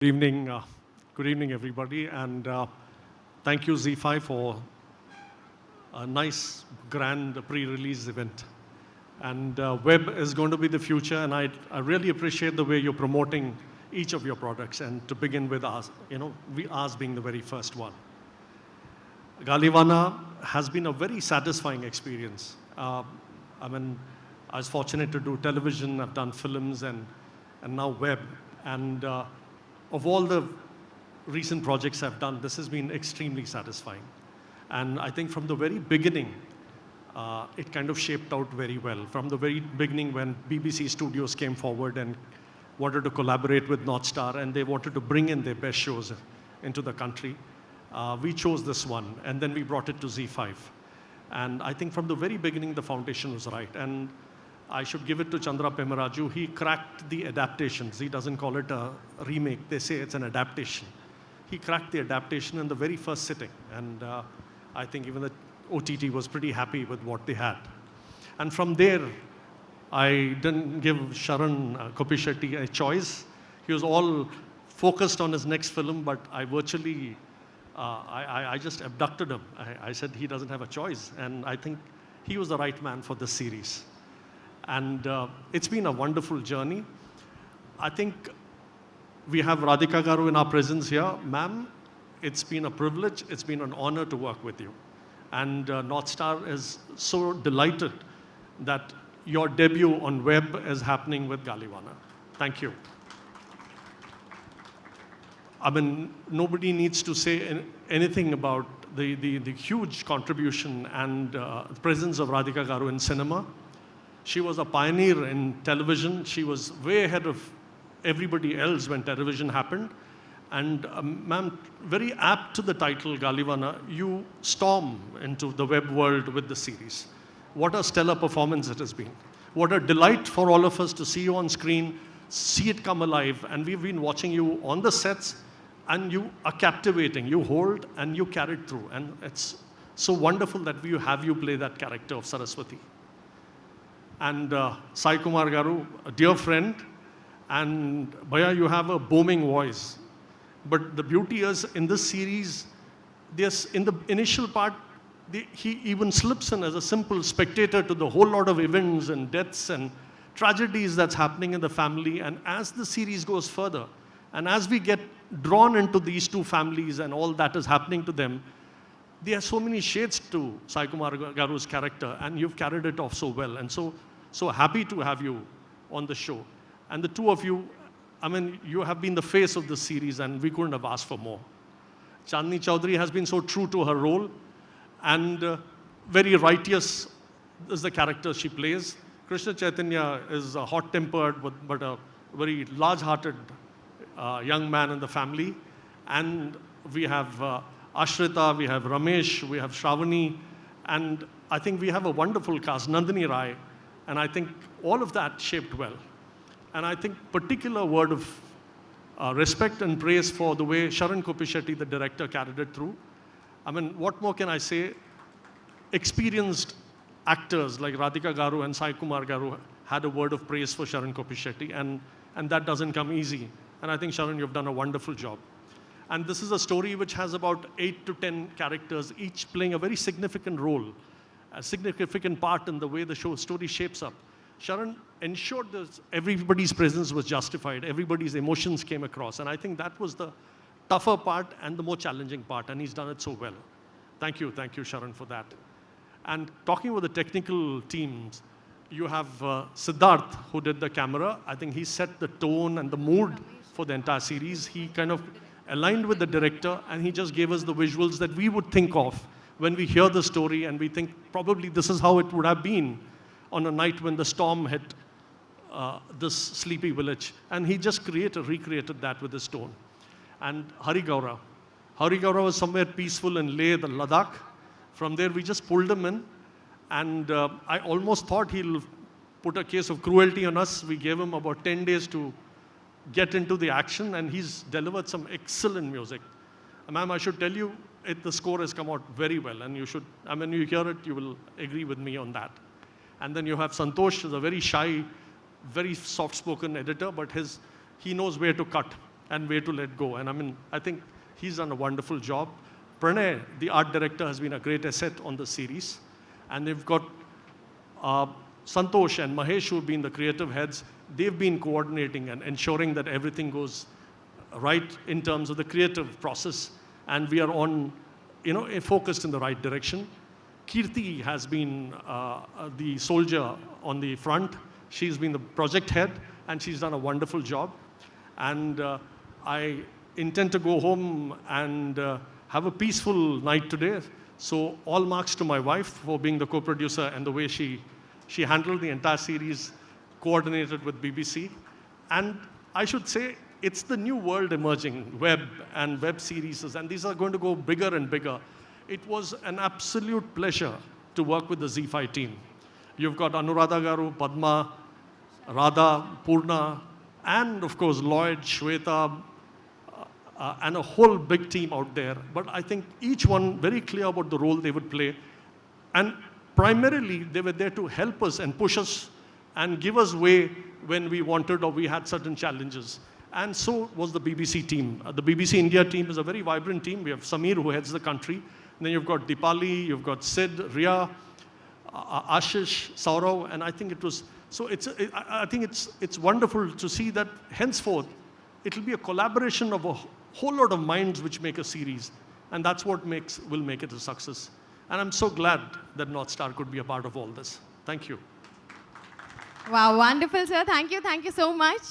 Good evening, everybody, and thank you, Z5, for a nice, grand pre-release event. And web is going to be the future, and I really appreciate the way you're promoting each of your products. And to begin with us, ours being the very first one. Gaalivaana has been a very satisfying experience. I was fortunate to do television, I've done films, and now web. And of all the recent projects I've done, this has been extremely satisfying. And I think from the very beginning, it kind of shaped out very well. From the very beginning when BBC Studios came forward and wanted to collaborate with North Star, and they wanted to bring in their best shows into the country, we chose this one, and then we brought it to Z5. And I think from the very beginning, the foundation was right. And I should give it to Chandra Pemaraju. He cracked the adaptations. He doesn't call it a remake. They say it's an adaptation. He cracked the adaptation in the very first sitting. And I think even the OTT was pretty happy with what they had. And from there, I didn't give Sharan Koppishetty a choice. He was all focused on his next film, but I virtually, I just abducted him. I said he doesn't have a choice. And I think he was the right man for this series. And it's been a wonderful journey. I think we have Radikaa garu in our presence here. Ma'am, it's been a privilege. It's been an honor to work with you. And North Star is so delighted that your debut on web is happening with Gaalivaana. Thank you. I mean, nobody needs to say anything about the huge contribution and presence of Radikaa garu in cinema. She was a pioneer in television. She was way ahead of everybody else when television happened. And ma'am, very apt to the title, Gaalivaana, you storm into the web world with the series. What a stellar performance it has been. What a delight for all of us to see you on screen, see it come alive. And we've been watching you on the sets, and you are captivating. You hold and you carry it through. And it's so wonderful that we have you play that character of Saraswati. And Kumar garu, a dear friend, and Bhaiya, you have a booming voice. But the beauty is, in this series, in the initial part, he even slips in as a simple spectator to the whole lot of events and deaths and tragedies that's happening in the family. And as the series goes further, and as we get drawn into these two families and all that is happening to them, there are so many shades to Kumar garu's character, and you've carried it off so well. And so happy to have you on the show. And the two of you, I mean, you have been the face of the series, and we couldn't have asked for more. Chandni Chaudhary has been so true to her role, and very righteous is the character she plays. Krishna Chaitanya is a hot-tempered, but a very large-hearted young man in the family. And we have Ashrita, we have Ramesh, we have Shravani, and I think we have a wonderful cast, Nandini Rai, and I think all of that shaped well. And I think particular word of respect and praise for the way Sharan Koppishetty, the director, carried it through. I mean, what more can I say? Experienced actors like Radikaa garu and Kumar garu had a word of praise for Sharan Koppishetty, and that doesn't come easy. And I think, Sharan, you've done a wonderful job. And this is a story which has about 8 to 10 characters, each playing a very significant role, a significant part in the way the story shapes up. Sharan ensured that everybody's presence was justified, everybody's emotions came across, and I think that was the tougher part and the more challenging part, and he's done it so well. Thank you, Sharan, for that. And talking with the technical teams, you have Siddharth, who did the camera. I think he set the tone and the mood for the entire series. He kind of aligned with the director, and he just gave us the visuals that we would think of when we hear the story, and we think probably this is how it would have been on a night when the storm hit this sleepy village. And he just recreated that with his tone. And Hari Gaura was somewhere peaceful in Leh, the Ladakh. From there, we just pulled him in, and I almost thought he'll put a case of cruelty on us. We gave him about 10 days to get into the action, and he's delivered some excellent music. Ma'am, I should tell you, the score has come out very well, and you hear it, you will agree with me on that. And then you have Santosh, who's a very shy, very soft-spoken editor, but he knows where to cut. and where to let go. And I mean, I think he's done a wonderful job. Pranay, the art director, has been a great asset on the series. And they've got Santosh and Mahesh, who have been the creative heads. They've been coordinating and ensuring that everything goes right in terms of the creative process. And we are on, focused in the right direction. Kirti has been the soldier on the front. She's been the project head, and she's done a wonderful job. And I intend to go home and have a peaceful night today. So all marks to my wife for being the co-producer and the way she handled the entire series, coordinated with BBC. And I should say, it's the new world emerging, web and web series, and these are going to go bigger and bigger. It was an absolute pleasure to work with the ZEE5 team. You've got Anuradha Garu, Padma, Radha, Purna, and of course Lloyd, Shweta, and a whole big team out there. But I think each one very clear about the role they would play. And primarily, they were there to help us and push us and give us way when we wanted or we had certain challenges. And so was the BBC team. The BBC India team is a very vibrant team. We have Samir, who heads the country. And then you've got Dipali, you've got Sid, Ria, Ashish, Saurav, and I think it was, so I think it's wonderful to see that henceforth, it'll be a collaboration of a whole lot of minds which make a series. And that's what will make it a success. And I'm so glad that North Star could be a part of all this. Thank you. Wow, wonderful, sir. Thank you so much.